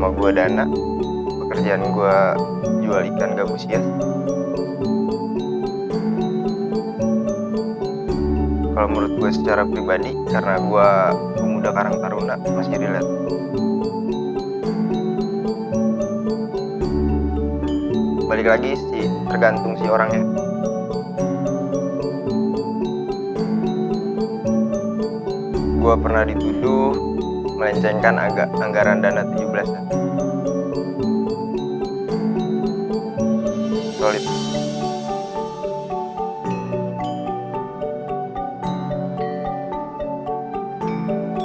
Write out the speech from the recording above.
nama gue Dana, pekerjaan gue jual ikan gabus hias. Kalau menurut gue secara pribadi, karena gue pemuda Karang Taruna, masih relate. Balik lagi sih, tergantung si orangnya. Gue pernah dituduh melencengkan anggaran dana 17-an.